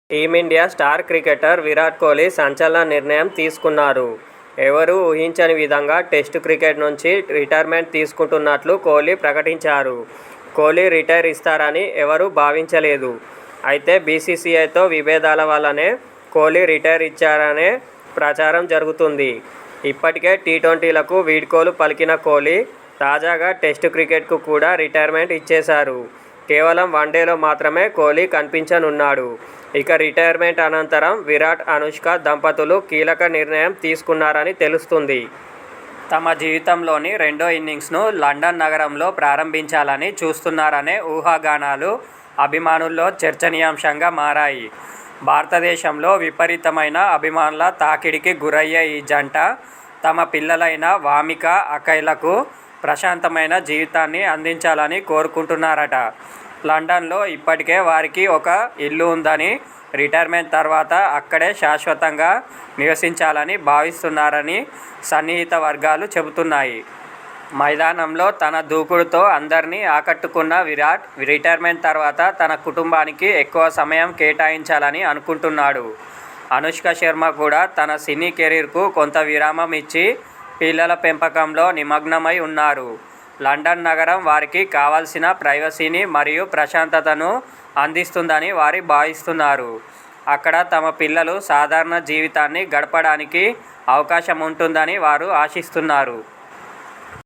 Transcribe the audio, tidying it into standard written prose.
Team India star cricketer Virat Kohli సంచలన నిర్ణయం తీసుకున్నారు. ఎవరూ ఊహించని విధంగా టెస్టు క్రికెట్ నుంచి రిటైర్మెంట్ తీసుకుంటున్నట్లు కోహ్లీ ప్రకటించారు. కోహ్లీ రిటైర్ ఇస్తారని ఎవరూ భావించలేదు. అయితే బీసీసీఐతో విభేదాల వల్లనే కోహ్లీ రిటైర్ ఇచ్చారనే ప్రచారం జరుగుతుంది. ఇప్పటికే టీ20లకు వీడ్కోలు పలికిన కోహ్లీ తాజాగా టెస్టు క్రికెట్కు కూడా రిటైర్మెంట్ ఇచ్చేశారు. కేవలం వన్డేలో మాత్రమే కోహ్లీ కనిపించనున్నాడు. ఇక రిటైర్మెంట్ అనంతరం విరాట్, అనుష్క దంపతులు కీలక నిర్ణయం తీసుకున్నారని తెలుస్తుంది. తమ జీవితంలోని రెండో ఇన్నింగ్స్ను లండన్ నగరంలో ప్రారంభించాలని చూస్తున్నారనే ఊహాగానాలు అభిమానుల్లో చర్చనీయాంశంగా మారాయి. భారతదేశంలో విపరీతమైన అభిమానుల తాకిడికి గురయ్యే ఈ జంట తమ పిల్లలైన వామిక, అఖైలకు ప్రశాంతమైన జీవితాన్ని అందించాలని కోరుకుంటున్నారట. లండన్లో ఇప్పటికే వారికి ఒక ఇల్లు ఉందని, రిటైర్మెంట్ తర్వాత అక్కడే శాశ్వతంగా నివసించాలని భావిస్తున్నారని సన్నిహిత వర్గాలు చెబుతున్నాయి. మైదానంలో తన దూకుడుతో అందరినీ ఆకట్టుకున్న విరాట్ రిటైర్మెంట్ తర్వాత తన కుటుంబానికి ఎక్కువ సమయం కేటాయించాలని అనుకుంటున్నాడు. అనుష్క శర్మ కూడా తన సినీ కెరీర్కు కొంత విరామం ఇచ్చి పిల్లల పెంపకంలో నిమగ్నమై ఉన్నారు. లండన్ నగరం వారికి కావాల్సిన ప్రైవసీని మరియు ప్రశాంతతను అందిస్తుందని వారు భావిస్తున్నారు. అక్కడ తమ పిల్లలు సాధారణ జీవితాన్ని గడపడానికి అవకాశం ఉంటుందని వారు ఆశిస్తున్నారు.